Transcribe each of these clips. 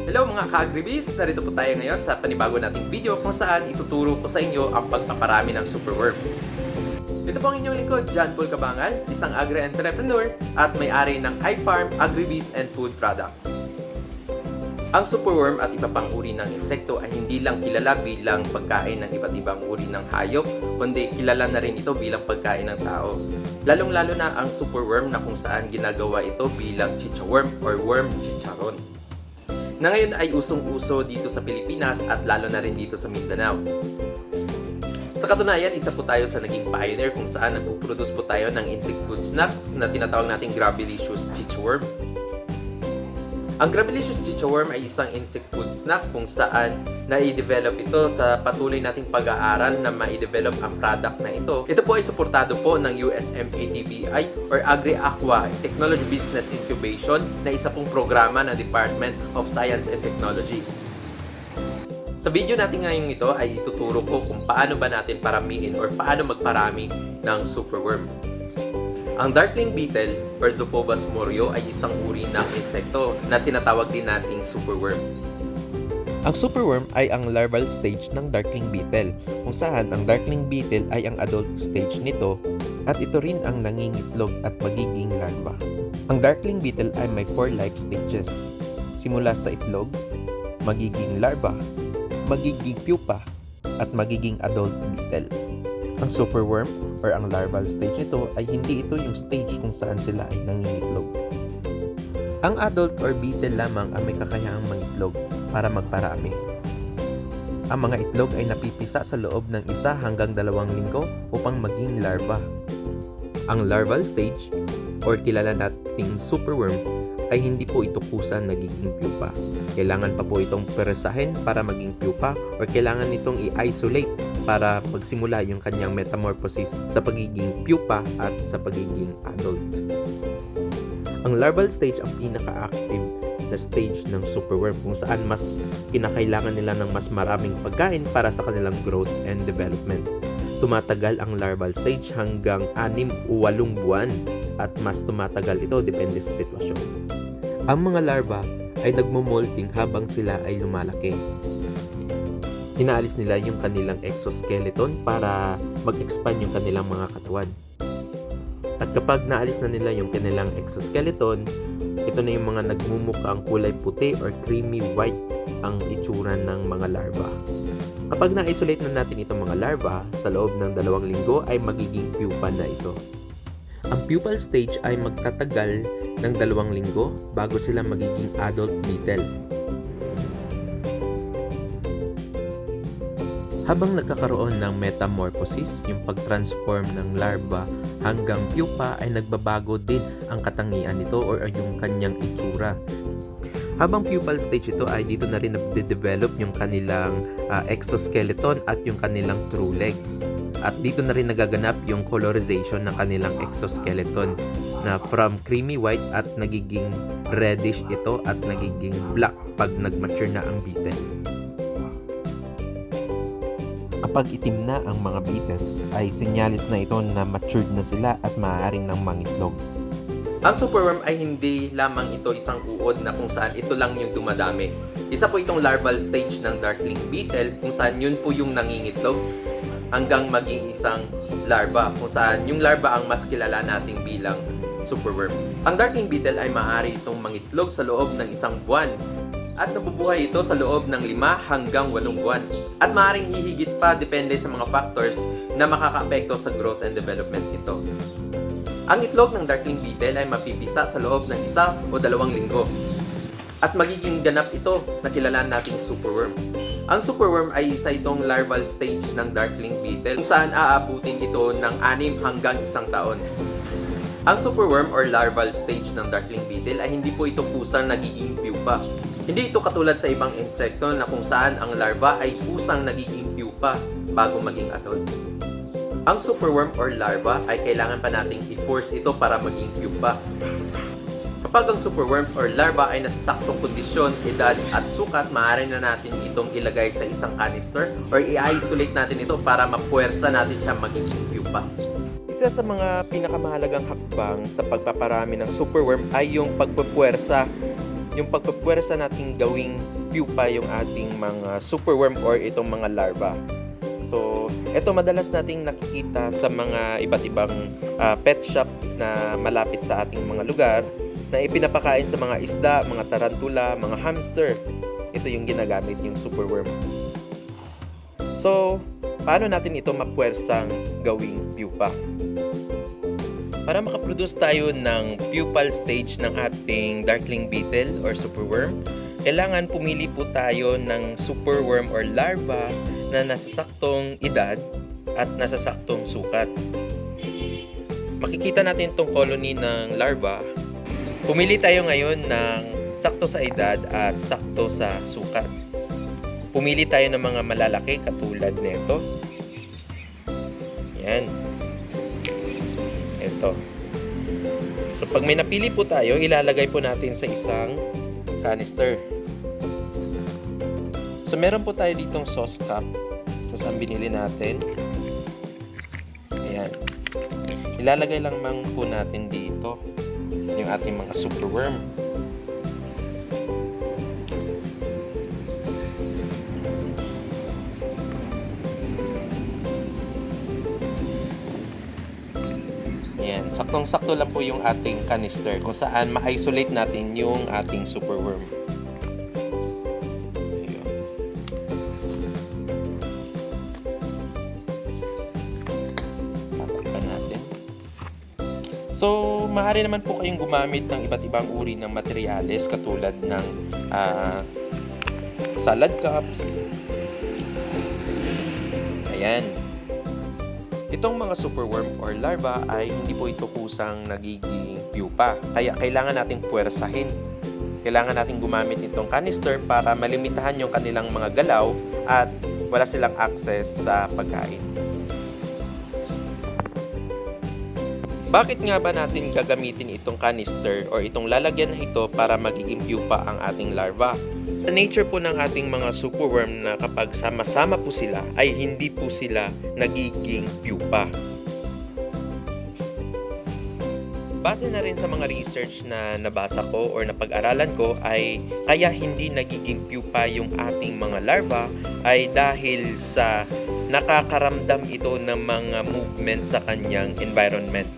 Hello mga ka-agribis! Narito po tayo ngayon sa panibago nating video kung saan ituturo ko sa inyo ang pagpaparami ng superworm. Ito po ang inyong lingkod, John Paul Cabangan, isang agri-entrepreneur at may-ari ng iFarm Agribiz and Food Products. Ang superworm at iba pang uri ng insekto ay hindi lang kilala bilang pagkain ng iba't ibang uri ng hayop, kundi kilala na rin ito bilang pagkain ng tao. Lalong-lalo na ang superworm na kung saan ginagawa ito bilang chichaworm or worm chicharon, na ngayon ay usong-uso dito sa Pilipinas at lalo na rin dito sa Mindanao. Sa katunayan, isa po tayo sa naging pioneer kung saan nagpo-produce po tayo ng insect food snacks na tinatawag nating Grabbilicious Chichaworm. Ang Grabbilicious Chichaworm ay isang insect food snack kung saan na-i-develop ito sa patuloy nating pag-aaral na ma-i-develop ang product na ito. Ito po ay suportado po ng USMA-TBI or Agri-Aqua Technology Business Incubation na isa pong programa ng Department of Science and Technology. Sa video natin ngayon ito ay ituturo ko kung paano ba natin paramihin or paano magparami ng superworm. Ang darkling beetle or Zophobas morio ay isang uri ng insekto na tinatawag din nating superworm. Ang superworm ay ang larval stage ng darkling beetle, kung saan ang darkling beetle ay ang adult stage nito at ito rin ang nangingitlog at magiging larva. Ang darkling beetle ay may 4 life stages. Simula sa itlog, magiging larva, magiging pupa, at magiging adult beetle. Ang superworm or ang larval stage nito ay hindi ito yung stage kung saan sila ay nangingitlog. Ang adult or beetle lamang ang may kakayahang mangitlog para magparami. Ang mga itlog ay napipisa sa loob ng 1 hanggang 2 linggo upang maging larva. Ang larval stage or kilala nating superworm ay hindi po ito kusa nagiging pupa. Kailangan pa po itong peresahin para maging pupa or kailangan itong i-isolate para magsimula yung kanyang metamorphosis sa pagiging pupa at sa pagiging adult. Ang larval stage ang pinaka-active na stage ng superworm kung saan mas kinakailangan nila ng mas maraming pagkain para sa kanilang growth and development. Tumatagal ang larval stage hanggang 6 o 8 buwan at mas tumatagal ito depende sa sitwasyon. Ang mga larva ay nagmo-molting habang sila ay lumalaki. Inaalis nila yung kanilang exoskeleton para mag-expand yung kanilang mga katawan. At kapag naalis na nila yung kanilang exoskeleton, ito na yung mga nagmumukhang kulay puti or creamy white ang itsura ng mga larva. Kapag na-isolate na natin itong mga larva, sa loob ng 2 linggo ay magiging pupa na ito. Ang pupal stage ay magtatagal ng 2 linggo bago sila magiging adult beetle. Habang nagkakaroon ng metamorphosis, yung pag-transform ng larva hanggang pupa ay nagbabago din ang katangian nito or yung kanyang itsura. Habang pupal stage ito ay dito na rin nagde-develop yung kanilang exoskeleton at yung kanilang true legs. At dito na rin nagaganap yung colorization ng kanilang exoskeleton na from creamy white at nagiging reddish ito at nagiging black pag nag-mature na ang beetle. Kapag itim na ang mga beetles, ay senyalis na ito na matured na sila at maaaring nang mangitlog. Ang superworm ay hindi lamang ito isang uod na kung saan ito lang yung dumadami. Isa po itong larval stage ng darkling beetle kung saan yun po yung nangingitlog hanggang maging isang larva kung saan yung larva ang mas kilala nating bilang superworm. Ang darkling beetle ay maaari itong mangitlog sa loob ng 1 buwan at nabubuhay ito sa loob ng 5 hanggang 8 buwan at maaaring hihigit pa depende sa mga factors na makakaapekto sa growth and development nito. Ang itlog ng darkling beetle ay mapipisa sa loob ng 1 o 2 linggo at magiging ganap ito na kilalaan nating superworm. Ang superworm ay isa itong larval stage ng darkling beetle kung saan aabutin ito ng 6 hanggang 1 taon. Ang superworm or larval stage ng darkling beetle ay hindi po ito kusang nagiging pupa. Hindi ito katulad sa ibang insekto na kung saan ang larva ay kusang nagiging pupa bago maging adult. Ang superworm or larva ay kailangan pa nating i-force ito para maging pupa. Kapag ang superworms or larva ay nasa saktong kondisyon, edad at sukat, maaari na natin itong ilagay sa isang canister or i-isolate natin ito para mapuwersa natin siya magiging pupa. Isa sa mga pinakamahalagang hakbang sa pagpaparami ng superworm ay yung pagpupuwersa. Yung pagpupuwersa nating gawing pupa yung ating mga superworm or itong mga larva. So, ito madalas nating nakikita sa mga iba't ibang pet shop na malapit sa ating mga lugar na ipinapakain sa mga isda, mga tarantula, mga hamster. Ito yung ginagamit yung superworm. So, paano natin ito mapuwersang gawing pupa? Para makaproduce tayo ng pupal stage ng ating darkling beetle or superworm, kailangan pumili po tayo ng superworm or larva na nasa saktong edad at nasa saktong sukat. Makikita natin itong colony ng larva. Pumili tayo ngayon ng sakto sa edad at sakto sa sukat. Pumili tayo ng mga malalaki katulad nito. Yan. Ito. So pag may napili po tayo, ilalagay po natin sa isang canister. So meron po tayo ditong sauce cup. So saan binili natin? Ayan. Ilalagay lang po natin dito yung ating mga superworm. Ayan. Saktong-sakto lang po yung ating canister kung saan ma-isolate natin yung ating superworm. So, maaari naman po kayong gumamit ng iba't ibang uri ng materyales katulad ng salad cups. Ayan. Itong mga superworm or larva ay hindi po ito kusang nagiging pupa. Kaya kailangan natin puwersahin. Kailangan natin gumamit nitong canister para malimitahan yung kanilang mga galaw at wala silang access sa pagkain. Bakit nga ba natin gagamitin itong canister or itong lalagyan na ito para magiging pupa ang ating larva? Sa nature po ng ating mga superworm na kapag sama-sama po sila ay hindi po sila nagiging pupa. Base na rin sa mga research na nabasa ko or napag-aralan ko ay kaya hindi nagiging pupa yung ating mga larva ay dahil sa nakakaramdam ito ng mga movement sa kanyang environment.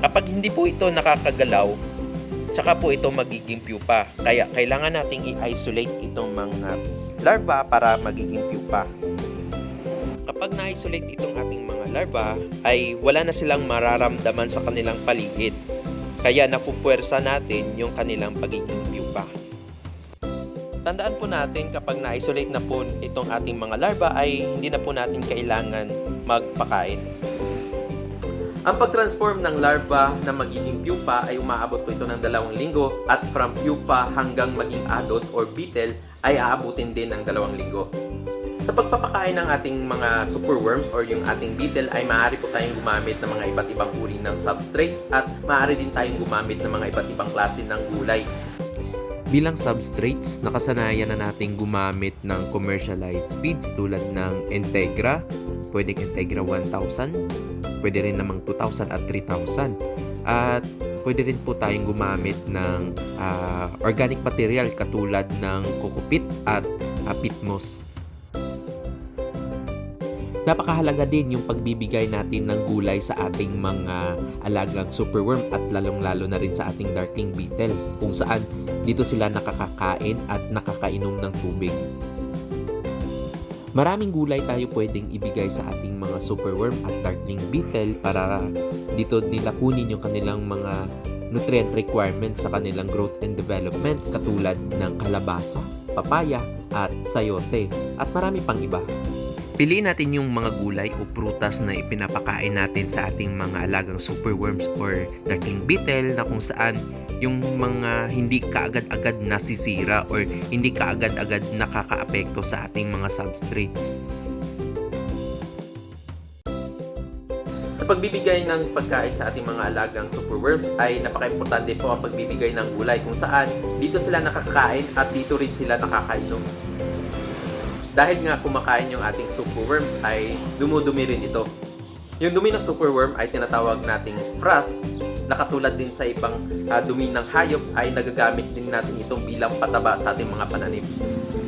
Kapag hindi po ito nakakagalaw, tsaka po ito magiging pupa. Kaya kailangan nating i-isolate itong mga larva para magiging pupa. Kapag na-isolate itong ating mga larva, ay wala na silang mararamdaman sa kanilang paligid. Kaya napupuwersa natin yung kanilang pagiging pupa. Tandaan po natin kapag na-isolate na po itong ating mga larva ay hindi na po natin kailangan magpakain. Ang pag-transform ng larva na magiging pupa ay umaabot po ito ng 2 linggo at from pupa hanggang maging adult or beetle ay aabutin din ng 2 linggo. Sa pagpapakain ng ating mga superworms or yung ating beetle ay maaari po tayong gumamit ng mga iba't ibang uri ng substrates at maaari din tayong gumamit ng mga iba't ibang klase ng gulay. Bilang substrates, nakasanayan na nating gumamit ng commercialized feeds tulad ng Integra, pwedeng Integra 1000, pwede rin namang 2,000 at 3,000. At pwede rin po tayong gumamit ng organic material katulad ng kokopit at peat moss. Napakahalaga din yung pagbibigay natin ng gulay sa ating mga alagang superworm at lalong-lalo na rin sa ating darkling beetle kung saan dito sila nakakakain at nakakainom ng tubig. Maraming gulay tayo pwedeng ibigay sa ating mga superworm at darkling beetle para dito nila kunin yung kanilang mga nutrient requirements sa kanilang growth and development katulad ng kalabasa, papaya at sayote at marami pang iba. Piliin natin yung mga gulay o prutas na ipinapakain natin sa ating mga alagang superworms or darkling beetle na kung saan yung mga hindi kaagad-agad nasisira or hindi kaagad-agad nakakaapekto sa ating mga substrates. Sa pagbibigay ng pagkain sa ating mga alagang superworms ay napaka-importante po ang pagbibigay ng gulay kung saan dito sila nakakain at dito rin sila nakakainom. Dahil nga kumakain yung ating superworms ay dumudumi rin ito. Yung dumi ng superworm ay tinatawag nating frass na katulad din sa ibang dumi ng hayop ay nagagamit din natin itong bilang pataba sa ating mga pananim.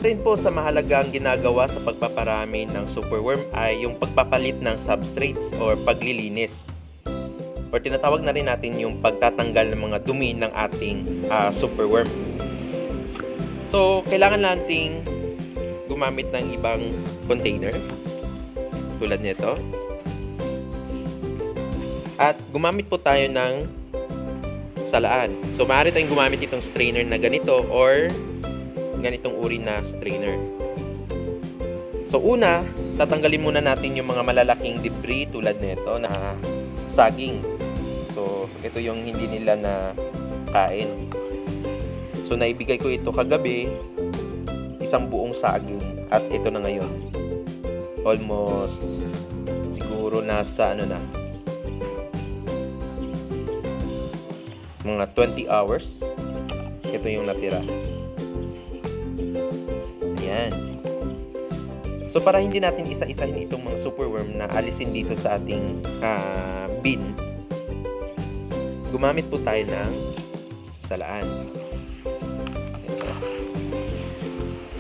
Rin po sa mahalagang ginagawa sa pagpaparami ng superworm ay yung pagpapalit ng substrates or paglilinis. Or tinatawag na rin natin yung pagtatanggal ng mga dumi ng ating superworm. So, kailangan nating gumamit ng ibang container tulad nito. At gumamit po tayo ng salaan. So, maaari tayong gumamit itong strainer na ganito or ganitong uri na strainer. So, una, tatanggalin muna natin yung mga malalaking debris tulad nito na saging. So, ito yung hindi nila na kain. So, naibigay ko ito kagabi, isang buong saging. At ito na ngayon. Almost, siguro nasa mga 20 hours. Ito yung natira. Ayan. So, para hindi natin isa-isahin itong mga superworm na alisin dito sa ating bin, gumamit po tayo ng salaan. Ito.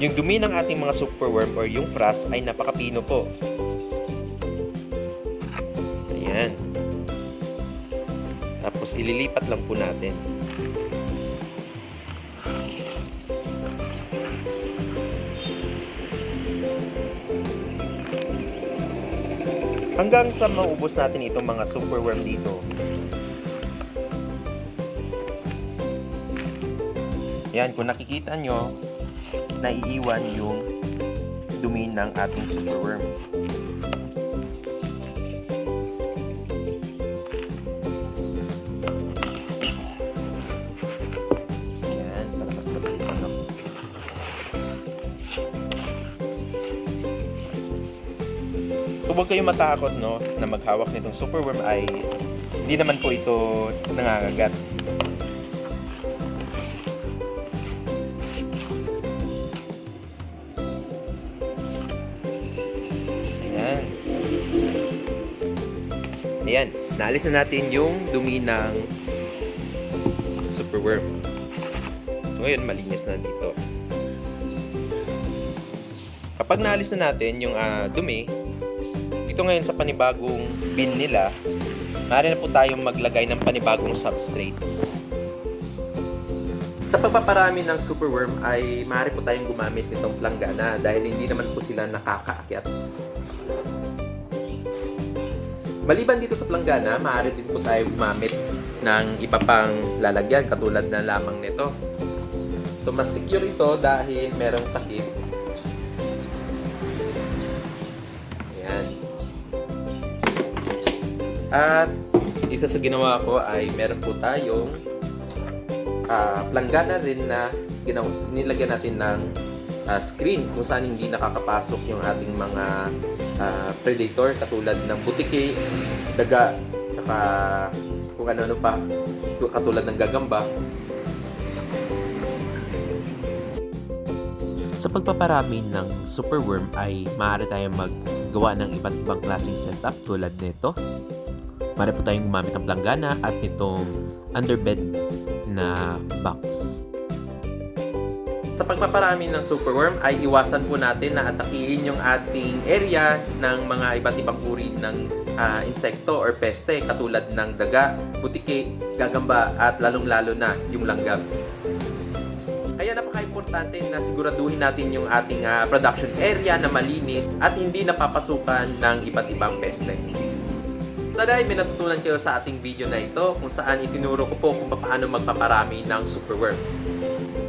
Yung dumi ng ating mga superworm or yung frass ay napakapino po. Ayan. Tapos ililipat lang po natin. Hanggang sa maubos natin itong mga superworm dito. Yan, kung nakikita nyo, naiiwan yung dumi ng ating superworm. Yan, para mas mabilis So, huwag kayong matakot, no, na maghawak nitong superworm ay hindi naman po ito nangangagat. Ayan. Ayan. Naalis na natin yung dumi ng superworm. So, ngayon, malinis na dito. Kapag naalis na natin yung dumi, ito ngayon sa panibagong bin nila, maaari na po tayong maglagay ng panibagong substrates. Sa pagpaparami ng superworm ay maaari po tayong gumamit nitong planggana dahil hindi naman po sila nakakaakyat. Maliban dito sa planggana, maaari din po tayo gumamit ng iba pang lalagyan katulad na lamang nito. So mas secure ito dahil merong takip. At isa sa ginawa ko ay meron po tayong planggana rin na nilagyan natin ng screen kung saan hindi nakakapasok yung ating mga predator katulad ng butiki, daga, tsaka kung ano-ano pa katulad ng gagamba. Sa pagpaparami ng superworm ay maaari tayong maggawa ng iba't ibang klaseng setup tulad nito. Maaari po tayong gumamit ng planggana at nitong underbed na box. Sa pagpaparami ng superworm ay iwasan po natin na atakihin yung ating area ng mga iba't ibang uri ng insekto or peste katulad ng daga, butiki, gagamba at lalong-lalo na yung langgam. Kaya napaka-importante na siguraduhin natin yung ating production area na malinis at hindi napapasukan ng iba't ibang peste. Sana ay may natutunan kayo sa ating video na ito kung saan itinuro ko po kung paano magpaparami ng superworm.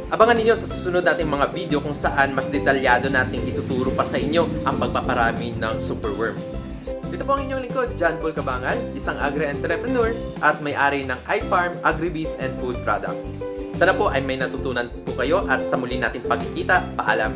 Abangan ninyo sa susunod nating mga video kung saan mas detalyado nating ituturo pa sa inyo ang pagpaparami ng superworm. Dito po ang inyong lingkod, John Paul Cabangan, isang agri-entrepreneur at may-ari ng iFarm, Agribees and Food Products. Sana po ay may natutunan po kayo at sa muli nating pagkikita. Paalam!